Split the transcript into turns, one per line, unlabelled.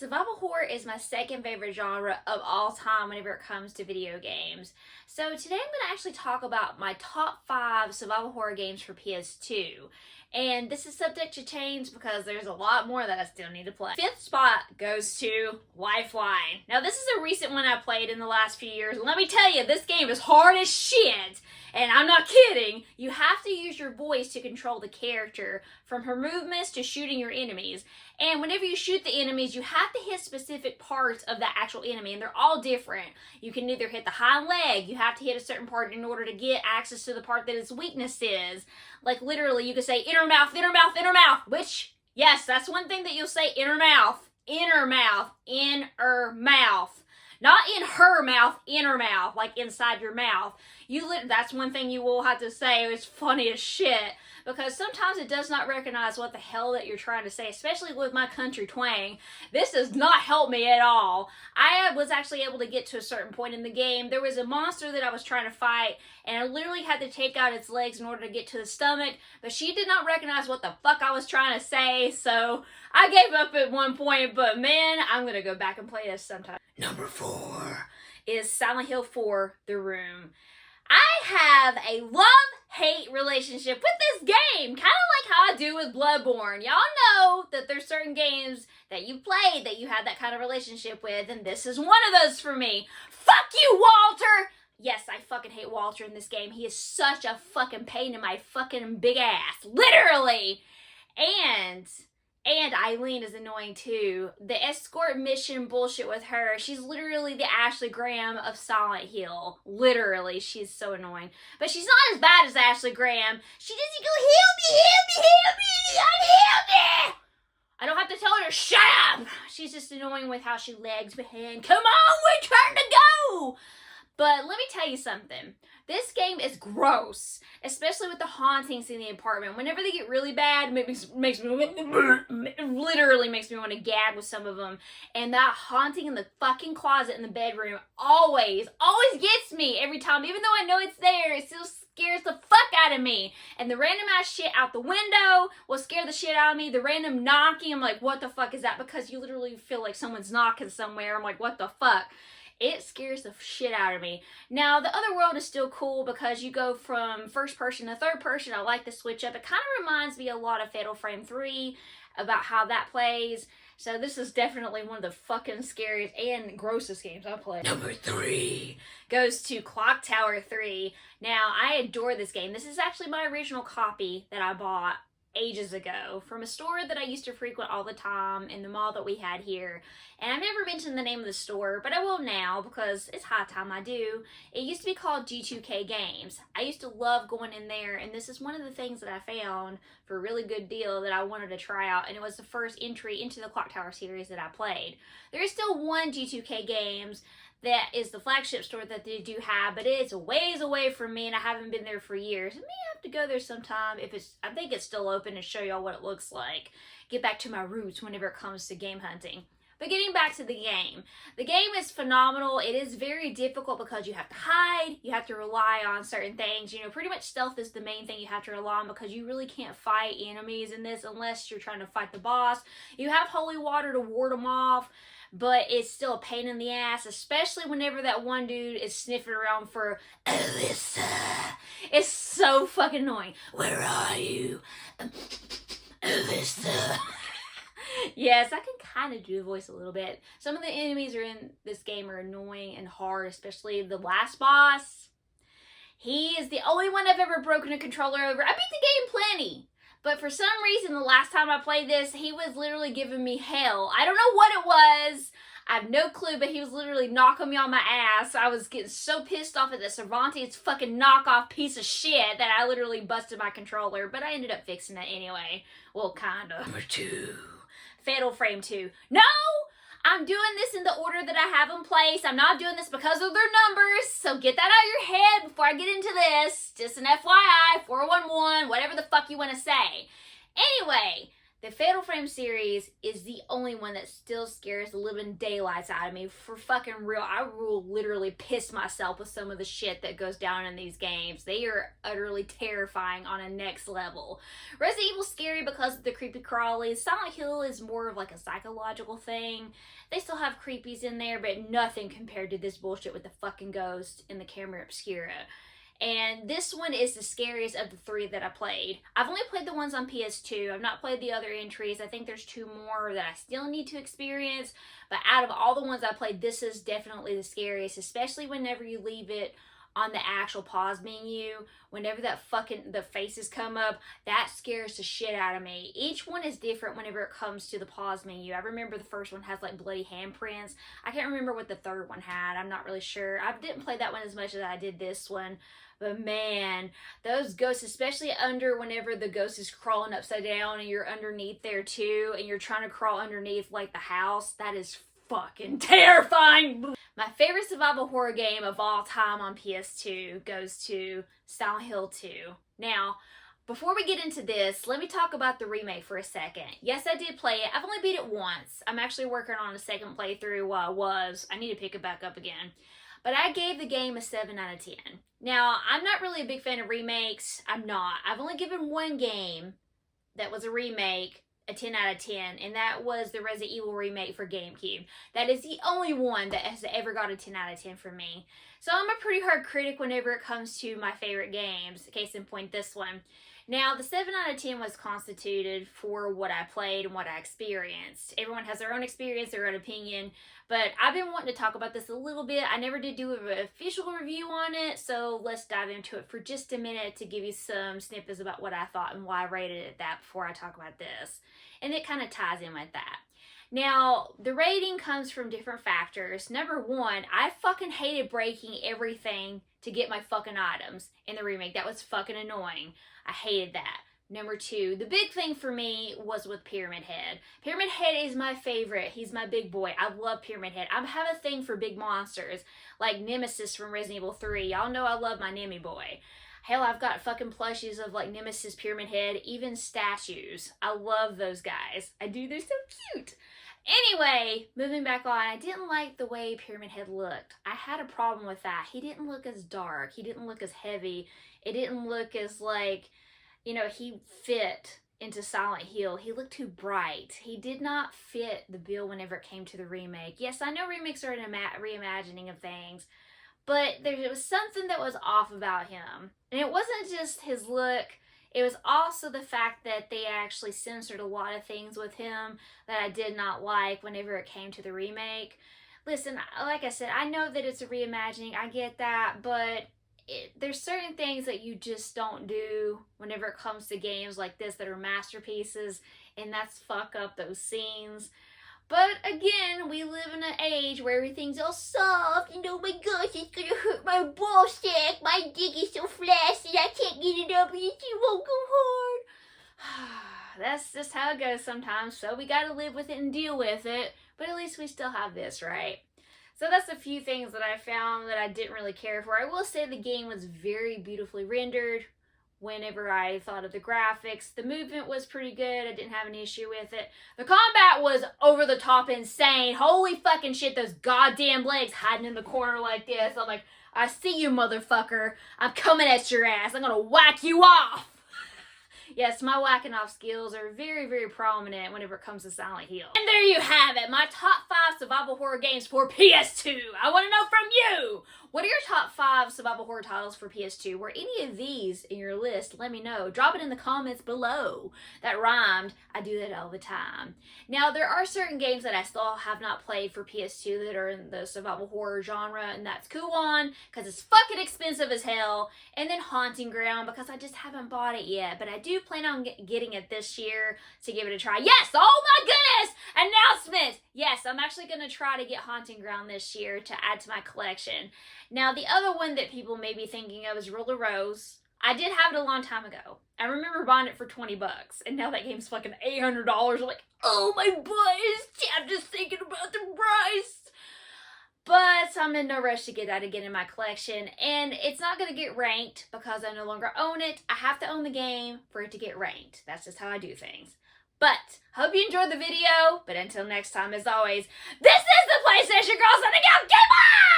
Survival horror is my second favorite genre of all time whenever it comes to video games. So today I'm going to actually talk about my top 5 survival horror games for PS2. And this is subject to change because there's a lot more that I still need to play. Fifth spot goes to Lifeline. Now this is a recent one I played in the last few years. Let me tell you, this game is hard as shit. And I'm not kidding. You have to use your voice to control the character, from her movements to shooting your enemies. And whenever you shoot the enemies, you have to hit specific parts of the actual enemy, and they're all different. You can either hit the hind leg, you have to hit a certain part in order to get access to the part that its weakness is. Like literally, you could say inner mouth, inner mouth, inner mouth, which, yes, that's one thing that you'll say, inner mouth, inner mouth, inner mouth. Not in her mouth, inner mouth, like inside your mouth. That's one thing you will have to say. It's funny as shit, because sometimes it does not recognize what the hell that you're trying to say, especially with my country twang. This does not help me at all. I was actually able to get to a certain point in the game. There was a monster that I was trying to fight, and I literally had to take out its legs in order to get to the stomach, but she did not recognize what the fuck I was trying to say, so I gave up at one point, but man, I'm gonna go back and play this sometime. Number 4 is Silent Hill 4, The Room. I have a love-hate relationship with this game, kind of like how I do with Bloodborne. Y'all know that there's certain games that you played that you have that kind of relationship with, and this is one of those for me. Fuck you, Walter! Yes, I fucking hate Walter in this game. He is such a fucking pain in my fucking big ass. Literally! And Eileen is annoying too. The escort mission bullshit with her. She's literally the Ashley Graham of Silent Hill. Literally, she's so annoying. But she's not as bad as Ashley Graham. She doesn't go, help me, help me, help me, help me. I don't have to tell her to shut up. She's just annoying with how she lags behind. Come on, we're trying to go. But let me tell you something. This game is gross, especially with the hauntings in the apartment. Whenever they get really bad, it literally makes me want to gag with some of them. And that haunting in the fucking closet in the bedroom always gets me every time. Even though I know it's there, it still scares the fuck out of me. And the random ass shit out the window will scare the shit out of me. The random knocking, I'm like, what the fuck is that? Because you literally feel like someone's knocking somewhere. I'm like, what the fuck? It scares the shit out of me. Now, the other world is still cool because you go from first person to third person. I like the switch up. It kind of reminds me a lot of Fatal Frame 3 about how that plays. So this is definitely one of the fucking scariest and grossest games I've played. Number 3 goes to Clock Tower 3. Now, I adore this game. This is actually my original copy that I bought ages ago from a store that I used to frequent all the time in the mall that we had here. And I've never mentioned the name of the store, but I will now because it's high time I do. It used to be called G2K Games. I used to love going in there, and this is one of the things that I found for a really good deal that I wanted to try out, and it was the first entry into the Clock Tower series that I played. There is still one G2K Games that is the flagship store that they do have, but it's a ways away from me, and I haven't been there for years. I may have to go there sometime I think it's still open, and show y'all what it looks like. Get back to my roots whenever it comes to game hunting. But getting back to the game is phenomenal. It is very difficult because you have to hide, you have to rely on certain things. You know, pretty much stealth is the main thing you have to rely on because you really can't fight enemies in this unless you're trying to fight the boss. You have holy water to ward them off, but it's still a pain in the ass, especially whenever that one dude is sniffing around for Alyssa. It's so fucking annoying. Where are you? Alyssa. Yes, I can kind of do the voice a little bit. Some of the enemies in this game are annoying and hard, especially the last boss. He is the only one I've ever broken a controller over. I beat the game plenty, but for some reason, the last time I played this, he was literally giving me hell. I don't know what it was. I have no clue, but he was literally knocking me on my ass. I was getting so pissed off at the Cervantes fucking knockoff piece of shit that I literally busted my controller, but I ended up fixing it anyway. Well, kinda. Number 2. Fatal Frame 2. No! I'm doing this in the order that I have in place. I'm not doing this because of their numbers, so get that out of your head before I get into this. Just an FYI, 411, whatever the fuck you want to say. Anyway, The Fatal Frame series is the only one that still scares the living daylights out of me. For fucking real, I will literally piss myself with some of the shit that goes down in these games. They are utterly terrifying on a next level. Resident Evil's scary because of the creepy crawlies. Silent Hill is more of like a psychological thing. They still have creepies in there, but nothing compared to this bullshit with the fucking ghost and the camera obscura. And this one is the scariest of the three that I played. I've only played the ones on PS2. I've not played the other entries. I think there's 2 more that I still need to experience. But out of all the ones I played, this is definitely the scariest, especially whenever you leave it on the actual pause menu. Whenever the faces come up, that scares the shit out of me. Each one is different whenever it comes to the pause menu. I remember the first one has like bloody handprints. I can't remember what the third one had. I'm not really sure. I didn't play that one as much as I did this one. But man, those ghosts, especially whenever the ghost is crawling upside down and you're underneath there too, and you're trying to crawl underneath like the house, that is fucking terrifying. My favorite survival horror game of all time on PS2 goes to Silent Hill 2. Now, before we get into this, let me talk about the remake for a second. Yes, I did play it. I've only beat it once. I'm actually working on a second playthrough I need to pick it back up again. But I gave the game a 7 out of 10. Now, I'm not really a big fan of remakes. I'm not. I've only given one game that was a remake a 10 out of 10, and that was the Resident Evil remake for GameCube. That is the only one that has ever got a 10 out of 10 for me. So I'm a pretty hard critic whenever it comes to my favorite games. Case in point, this one. Now, the 7 out of 10 was constituted for what I played and what I experienced. Everyone has their own experience, their own opinion, but I've been wanting to talk about this a little bit. I never did do an official review on it, so let's dive into it for just a minute to give you some snippets about what I thought and why I rated it that before I talk about this. And it kind of ties in with that. Now, the rating comes from different factors. Number one, I fucking hated breaking everything to get my fucking items in the remake. That was fucking annoying. I hated that. Number two, the big thing for me was with Pyramid Head. Pyramid Head is my favorite. He's my big boy. I love Pyramid Head. I have a thing for big monsters, like Nemesis from Resident Evil 3. Y'all know I love my Nemi boy. Hell, I've got fucking plushies of like Nemesis, Pyramid Head, even statues. I love those guys. I do, they're so cute. Anyway, moving back on, I didn't like the way Pyramid Head looked. I had a problem with that. He didn't look as dark. He didn't look as heavy. It didn't look as like, you know, he fit into Silent Hill. He looked too bright. He did not fit the bill whenever it came to the remake. Yes, I know remakes are an reimagining of things, but there was something that was off about him. And it wasn't just his look. It was also the fact that they actually censored a lot of things with him that I did not like whenever it came to the remake. Listen, like I said, I know that it's a reimagining. I get that, but there's certain things that you just don't do whenever it comes to games like this that are masterpieces, and that's fuck up those scenes. But again, we live in an age where everything's all soft, and oh my gosh, it's gonna hurt my ball sack. My dick is so flaccid, I can't get it up, and it won't go hard. That's just how it goes sometimes, so we gotta live with it and deal with it. But at least we still have this, right? So that's a few things that I found that I didn't really care for. I will say the game was very beautifully rendered. Whenever I thought of the graphics, the movement was pretty good. I didn't have an issue with it. The combat was over the top insane. Holy fucking shit, those goddamn legs hiding in the corner like this. I'm like, I see you, motherfucker. I'm coming at your ass. I'm gonna whack you off. Yes, my whacking off skills are very, very prominent whenever it comes to Silent Hill. And there you have it, my top 5 survival horror games for PS2. I want to know from you. What are your top 5 survival horror titles for PS2? Were any of these in your list? Let me know. Drop it in the comments below. That rhymed. I do that all the time. Now, there are certain games that I still have not played for PS2 that are in the survival horror genre, and that's Kuon, because it's fucking expensive as hell, and then Haunting Ground, because I just haven't bought it yet, but I do plan on getting it this year to give it a try. Yes! Oh my goodness! Announcement! Yes, I'm actually going to try to get Haunting Ground this year to add to my collection. Now, the other one that people may be thinking of is Rule of Rose. I did have it a long time ago. I remember buying it for $20, and now that game's fucking $800. I'm like, oh my boys, I'm just thinking about the price. But I'm in no rush to get that again in my collection, and it's not going to get ranked because I no longer own it. I have to own the game for it to get ranked. That's just how I do things. But hope you enjoyed the video. But until next time, as always, this is the PlayStation Girl signing out. Goodbye!